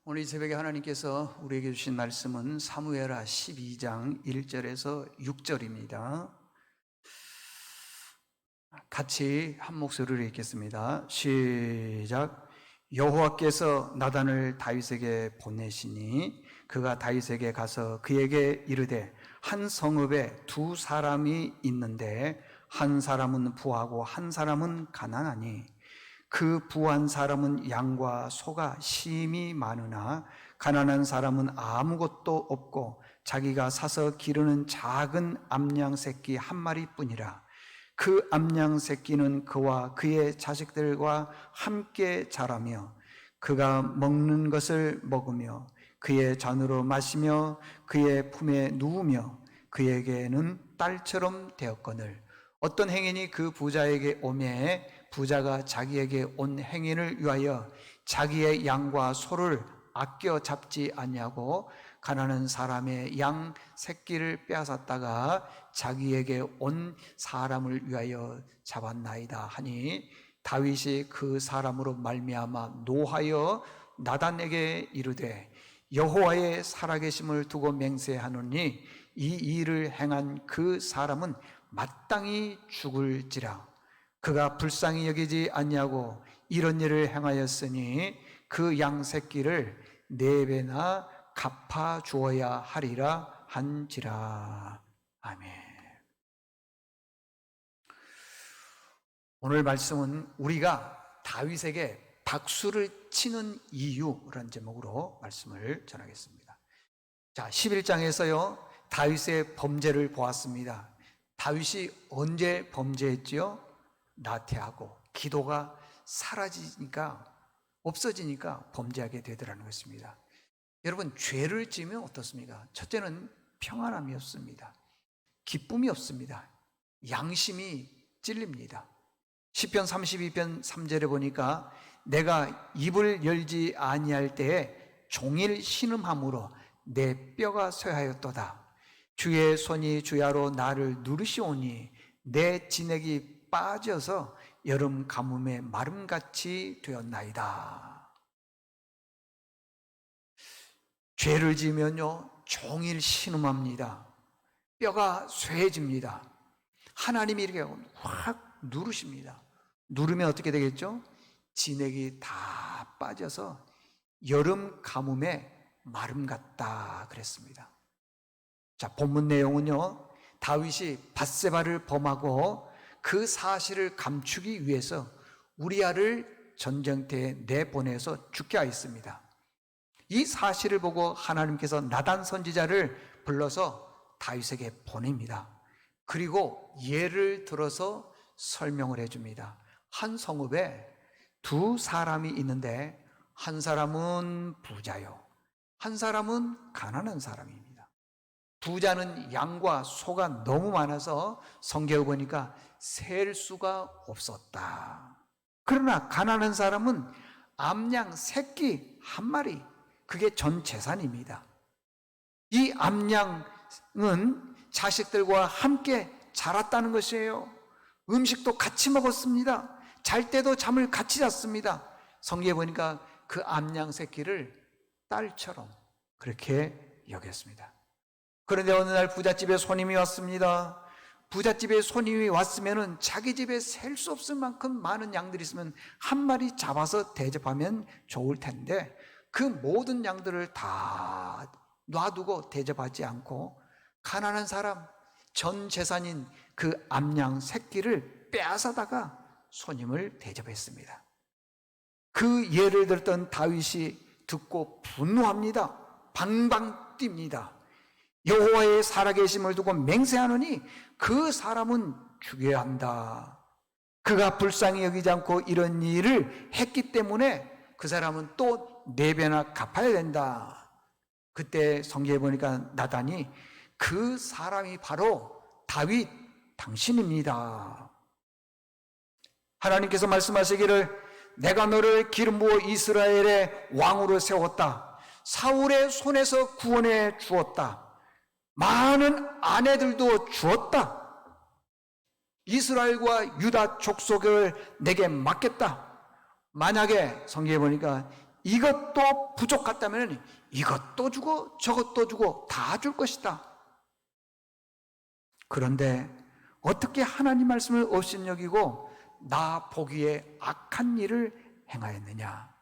오늘 이 새벽에 하나님께서 우리에게 주신 말씀은 사무엘하 12장 1절에서 6절입니다. 같이 한 목소리로 읽겠습니다. 시작. 여호와께서 나단을 다윗에게 보내시니 그가 다윗에게 가서 그에게 이르되 한 성읍에 두 사람이 있는데 한 사람은 부하고 한 사람은 가난하니 그 부한 사람은 양과 소가 심히 많으나 가난한 사람은 아무것도 없고 자기가 사서 기르는 작은 암양 새끼 한 마리뿐이라. 그 암양 새끼는 그와 그의 자식들과 함께 자라며 그가 먹는 것을 먹으며 그의 잔으로 마시며 그의 품에 누우며 그에게는 딸처럼 되었거늘 어떤 행인이 그 부자에게 오매 부자가 자기에게 온 행인을 위하여 자기의 양과 소를 아껴 잡지 아니하고 가난한 사람의 양 새끼를 빼앗았다가 자기에게 온 사람을 위하여 잡았나이다 하니 다윗이 그 사람으로 말미암아 노하여 나단에게 이르되 여호와의 살아계심을 두고 맹세하노니 이 일을 행한 그 사람은 마땅히 죽을지라. 그가 불쌍히 여기지 아니하고 이런 일을 행하였으니 그 양 새끼를 4배나 갚아 주어야 하리라 한지라. 아멘. 오늘 말씀은 우리가 다윗에게 박수를 치는 이유라는 제목으로 말씀을 전하겠습니다. 자, 11장에서요 다윗의 범죄를 보았습니다. 다윗이 언제 범죄했지요? 나태하고 기도가 사라지니까, 없어지니까 범죄하게 되더라는 것입니다. 여러분, 죄를 지으면 어떻습니까? 첫째는 평안함이 없습니다. 기쁨이 없습니다. 양심이 찔립니다. 시편 32편 3절에 보니까 내가 입을 열지 아니할 때에 종일 신음함으로 내 뼈가 쇠하였도다. 주의 손이 주야로 나를 누르시오니 내 진액이 빠져서 여름 가뭄에 마름같이 되었나이다. 죄를 지으면요 종일 신음합니다. 뼈가 쇠해집니다. 하나님이 이렇게 확 누르십니다. 누르면 어떻게 되겠죠? 진액이 다 빠져서 여름 가뭄에 마름 같다 그랬습니다. 자, 본문 내용은요 다윗이 밧세바를 범하고 그 사실을 감추기 위해서 우리아를 전쟁터에 내보내서 죽게 하였습니다. 이 사실을 보고 하나님께서 나단 선지자를 불러서 다윗에게 보냅니다. 그리고 예를 들어서 설명을 해줍니다. 한 성읍에 두 사람이 있는데 한 사람은 부자요, 한 사람은 가난한 사람입니다. 부자는 양과 소가 너무 많아서 성경에 보니까 셀 수가 없었다. 그러나 가난한 사람은 암양 새끼 한 마리, 그게 전 재산입니다. 이 암양은 자식들과 함께 자랐다는 것이에요. 음식도 같이 먹었습니다. 잘 때도 잠을 같이 잤습니다. 성경에 보니까 그 암양 새끼를 딸처럼 그렇게 여겼습니다. 그런데 어느 날 부잣집에 손님이 왔습니다. 부잣집에 손님이 왔으면 자기 집에 셀 수 없을 만큼 많은 양들이 있으면 한 마리 잡아서 대접하면 좋을 텐데 그 모든 양들을 다 놔두고 대접하지 않고 가난한 사람, 전 재산인 그 암양 새끼를 빼앗아다가 손님을 대접했습니다. 그 예를 들었던 다윗이 듣고 분노합니다. 방방 뜁니다. 여호와의 살아계심을 두고 맹세하노니 그 사람은 죽여야 한다. 그가 불쌍히 여기지 않고 이런 일을 했기 때문에 그 사람은 또 4배나 갚아야 된다. 그때 성경에 보니까 나단이 그 사람이 바로 다윗 당신입니다. 하나님께서 말씀하시기를 내가 너를 기름 부어 이스라엘의 왕으로 세웠다. 사울의 손에서 구원해 주었다. 많은 아내들도 주었다. 이스라엘과 유다 족속을 내게 맡겼다. 만약에 성경에 보니까 이것도 부족하다면 이것도 주고 저것도 주고 다 줄 것이다. 그런데 어떻게 하나님 말씀을 업신여기고 나 보기에 악한 일을 행하였느냐?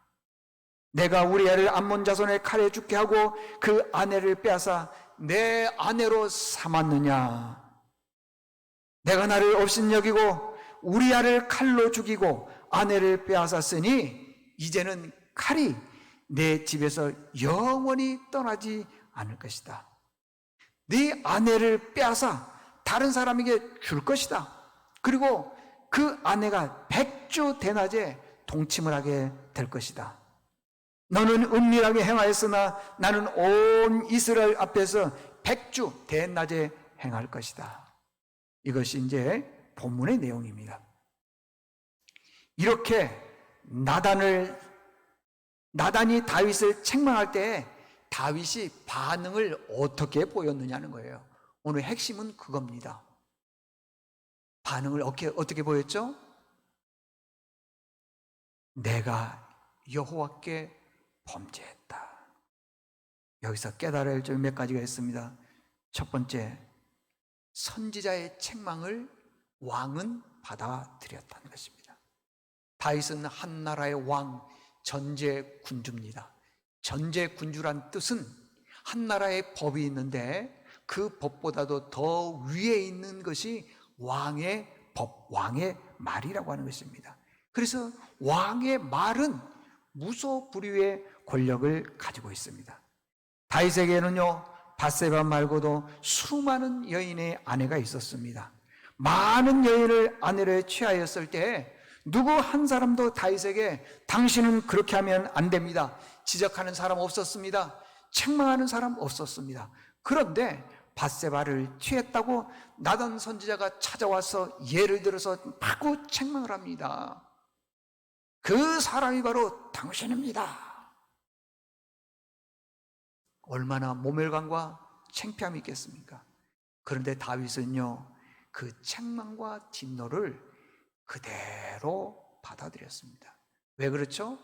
내가 우리아를 암몬 자손의 칼에 죽게 하고 그 아내를 빼앗아 내 아내로 삼았느냐? 내가 나를 업신여기고 우리아를 칼로 죽이고 아내를 빼앗았으니 이제는 칼이 내 집에서 영원히 떠나지 않을 것이다. 네 아내를 빼앗아 다른 사람에게 줄 것이다. 그리고 그 아내가 100주 대낮에 동침을 하게 될 것이다. 너는 은밀하게 행하였으나 나는 온 이스라엘 앞에서 100주 대낮에 행할 것이다. 이것이 이제 본문의 내용입니다. 이렇게 나단이 다윗을 책망할 때 다윗이 반응을 어떻게 보였느냐는 거예요. 오늘 핵심은 그겁니다. 반응을 어떻게 보였죠? 내가 여호와께 범죄했다. 여기서 깨달아야 할 점이 몇 가지가 있습니다. 첫 번째, 선지자의 책망을 왕은 받아들였다는 것입니다. 다윗은 한 나라의 왕, 전제군주입니다. 전제군주란 뜻은 한 나라의 법이 있는데 그 법보다도 더 위에 있는 것이 왕의 법, 왕의 말이라고 하는 것입니다. 그래서 왕의 말은 무소불위의 권력을 가지고 있습니다. 다윗에게는요, 밧세바 말고도 수많은 여인의 아내가 있었습니다. 많은 여인을 아내로 취하였을 때 누구 한 사람도 다윗에게 당신은 그렇게 하면 안 됩니다, 지적하는 사람 없었습니다. 책망하는 사람 없었습니다. 그런데 밧세바를 취했다고 나단 선지자가 찾아와서 예를 들어서 마구 책망을 합니다. 그 사람이 바로 당신입니다. 얼마나 모멸감과 창피함이 있겠습니까? 그런데 다윗은요, 그 책망과 진노를 그대로 받아들였습니다. 왜 그렇죠?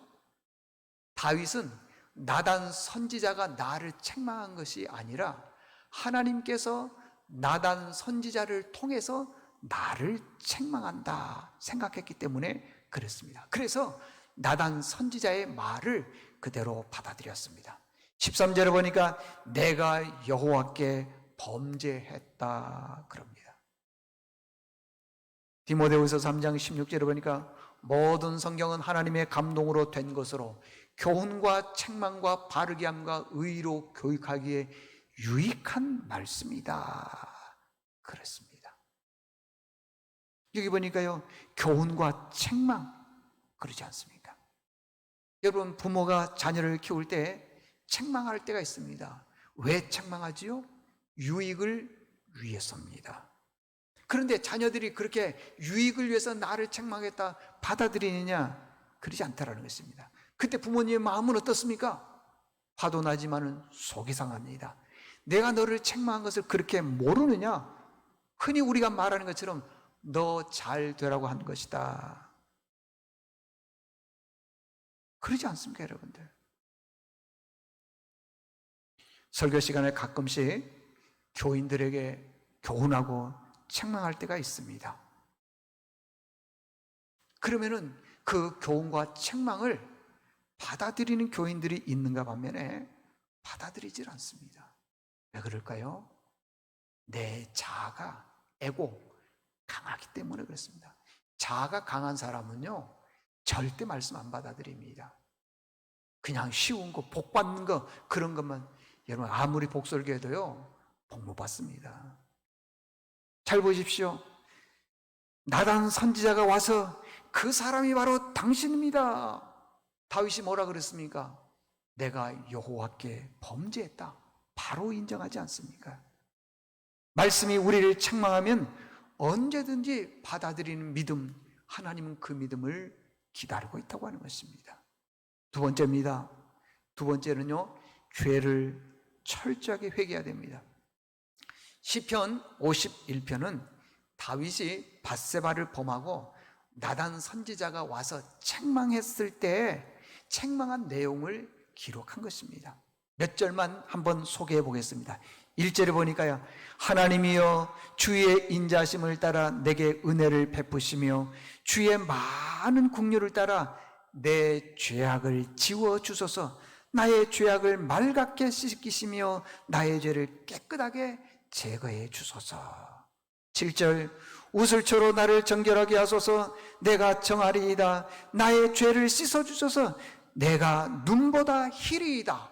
다윗은 나단 선지자가 나를 책망한 것이 아니라 하나님께서 나단 선지자를 통해서 나를 책망한다 생각했기 때문에 그랬습니다. 그래서 나단 선지자의 말을 그대로 받아들였습니다. 13절에 보니까 내가 여호와께 범죄했다 그럽니다. 디모데후서 3장 16절에 보니까 모든 성경은 하나님의 감동으로 된 것으로 교훈과 책망과 바르게 함과 의로 교육하기에 유익한 말씀이다 그랬습니다. 여기 보니까요, 교훈과 책망 그러지 않습니까? 여러분, 부모가 자녀를 키울 때 책망할 때가 있습니다. 왜 책망하지요? 유익을 위해서입니다. 그런데 자녀들이 그렇게 유익을 위해서 나를 책망했다 받아들이느냐? 그러지 않다라는 것입니다. 그때 부모님의 마음은 어떻습니까? 화도 나지만은 속이 상합니다. 내가 너를 책망한 것을 그렇게 모르느냐? 흔히 우리가 말하는 것처럼 너 잘 되라고 한 것이다. 그러지 않습니까, 여러분들? 설교 시간에 가끔씩 교인들에게 교훈하고 책망할 때가 있습니다. 그러면은 그 교훈과 책망을 받아들이는 교인들이 있는가 반면에 받아들이질 않습니다. 왜 그럴까요? 내 자아가, 에고, 강하기 때문에 그렇습니다. 자아가 강한 사람은요, 절대 말씀 안 받아들입니다. 그냥 쉬운 거, 복 받는 거, 그런 것만, 여러분 아무리 복설교해도요 복 못 받습니다. 잘 보십시오. 나단 선지자가 와서 그 사람이 바로 당신입니다. 다윗이 뭐라 그랬습니까? 내가 여호와께 범죄했다. 바로 인정하지 않습니까? 말씀이 우리를 책망하면 언제든지 받아들이는 믿음, 하나님은 그 믿음을 기다리고 있다고 하는 것입니다. 두 번째입니다. 두 번째는요, 죄를 철저하게 회개해야 됩니다. 시편 51편은 다윗이 밧세바를 범하고 나단 선지자가 와서 책망했을 때 책망한 내용을 기록한 것입니다. 몇 절만 한번 소개해 보겠습니다. 1절에 보니까요, 하나님이여 주의 인자심을 따라 내게 은혜를 베푸시며 주의 많은 긍휼을 따라 내 죄악을 지워주소서. 나의 죄악을 맑게 씻기시며 나의 죄를 깨끗하게 제거해 주소서. 7절, 우슬초로 나를 정결하게 하소서. 내가 정하리이다. 나의 죄를 씻어주소서. 내가 눈보다 희리이다.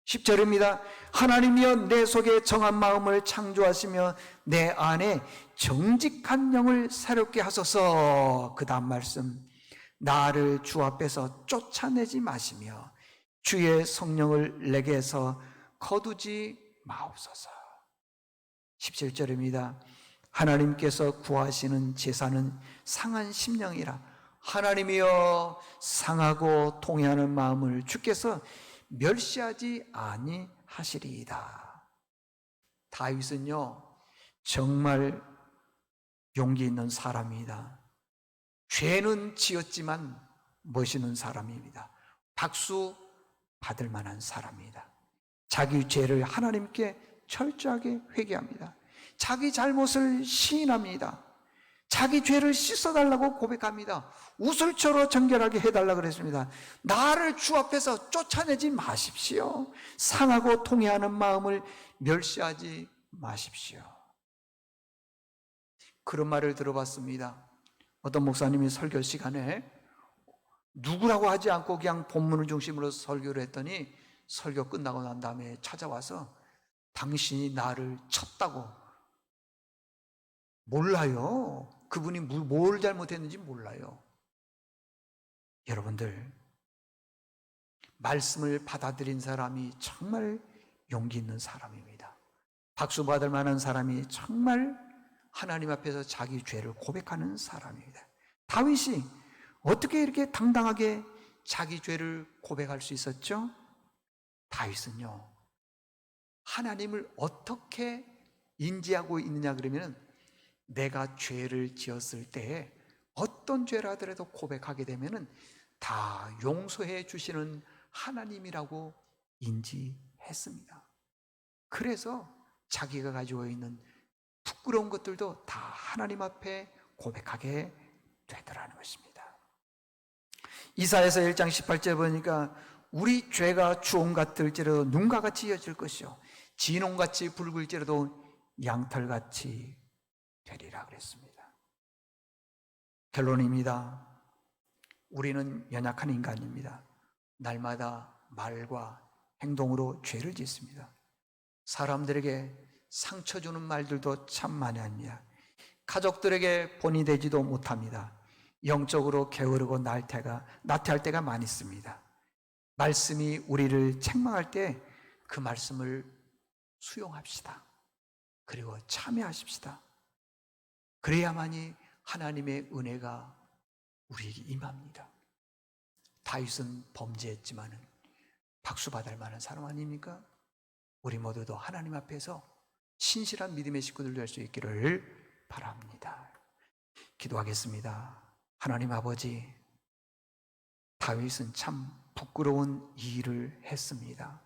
10절입니다. 하나님이여 내 속에 정한 마음을 창조하시며 내 안에 정직한 영을 새롭게 하소서. 그 다음 말씀, 나를 주 앞에서 쫓아내지 마시며 주의 성령을 내게서 거두지 마옵소서. 17절입니다. 하나님께서 구하시는 제사는 상한 심령이라. 하나님이여 상하고 통회하는 마음을 주께서 멸시하지 아니하시리이다. 다윗은요, 정말 용기 있는 사람이다. 죄는 지었지만 멋있는 사람입니다. 박수 받을 만한 사람이다. 자기 죄를 하나님께 철저하게 회개합니다. 자기 잘못을 시인합니다. 자기 죄를 씻어달라고 고백합니다. 우슬초로 정결하게 해달라고 그랬습니다. 나를 주 앞에서 쫓아내지 마십시오. 상하고 통회하는 마음을 멸시하지 마십시오. 그런 말을 들어봤습니다. 어떤 목사님이 설교 시간에 누구라고 하지 않고 그냥 본문을 중심으로 설교를 했더니 설교 끝나고 난 다음에 찾아와서 당신이 나를 쳤다고. 몰라요. 그분이 뭘 잘못했는지 몰라요. 여러분들, 말씀을 받아들인 사람이 정말 용기 있는 사람입니다. 박수 받을 만한 사람이 정말 하나님 앞에서 자기 죄를 고백하는 사람입니다. 다윗이 어떻게 이렇게 당당하게 자기 죄를 고백할 수 있었죠? 다윗은요, 하나님을 어떻게 인지하고 있느냐 그러면, 내가 죄를 지었을 때에 어떤 죄라 하더라도 고백하게 되면 다 용서해 주시는 하나님이라고 인지했습니다. 그래서 자기가 가지고 있는 부끄러운 것들도 다 하나님 앞에 고백하게 되더라는 것입니다. 이사야서 1장 18절 보니까 우리 죄가 주홍 같을지라도 눈과 같이 이어질 것이요 진홍같이 붉을지라도 양털같이 되리라 그랬습니다. 결론입니다. 우리는 연약한 인간입니다. 날마다 말과 행동으로 죄를 짓습니다. 사람들에게 상처 주는 말들도 참 많이 합니다. 가족들에게 본이 되지도 못합니다. 영적으로 게으르고 나태할 때가 많이 있습니다. 말씀이 우리를 책망할 때 그 말씀을 수용합시다. 그리고 참여하십시다. 그래야만이 하나님의 은혜가 우리에게 임합니다. 다윗은 범죄했지만 박수받을 만한 사람 아닙니까? 우리 모두도 하나님 앞에서 신실한 믿음의 식구들 될 수 있기를 바랍니다. 기도하겠습니다. 하나님 아버지, 다윗은 참 부끄러운 일을 했습니다.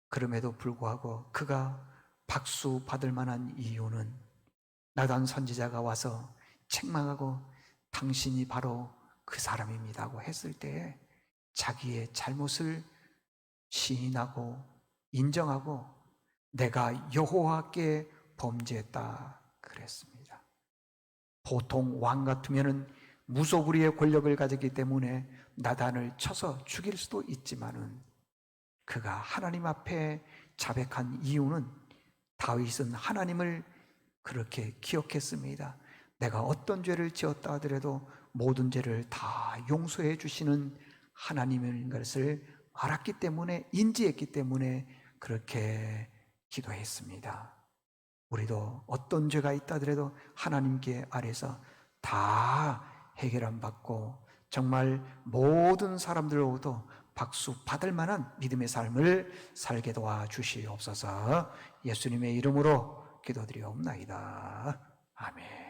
그럼에도 불구하고 그가 박수 받을 만한 이유는 나단 선지자가 와서 책망하고 당신이 바로 그 사람입니다고 했을 때에 자기의 잘못을 시인하고 인정하고 내가 여호와께 범죄했다 그랬습니다. 보통 왕 같으면은 무소불위의 권력을 가졌기 때문에 나단을 쳐서 죽일 수도 있지만은 그가 하나님 앞에 자백한 이유는 다윗은 하나님을 그렇게 기억했습니다. 내가 어떤 죄를 지었다 하더라도 모든 죄를 다 용서해 주시는 하나님인 것을 알았기 때문에, 인지했기 때문에 그렇게 기도했습니다. 우리도 어떤 죄가 있다 하더라도 하나님께 아래서 다 해결함 받고 정말 모든 사람들로부터 박수 받을 만한 믿음의 삶을 살게 도와주시옵소서. 예수님의 이름으로 기도드리옵나이다. 아멘.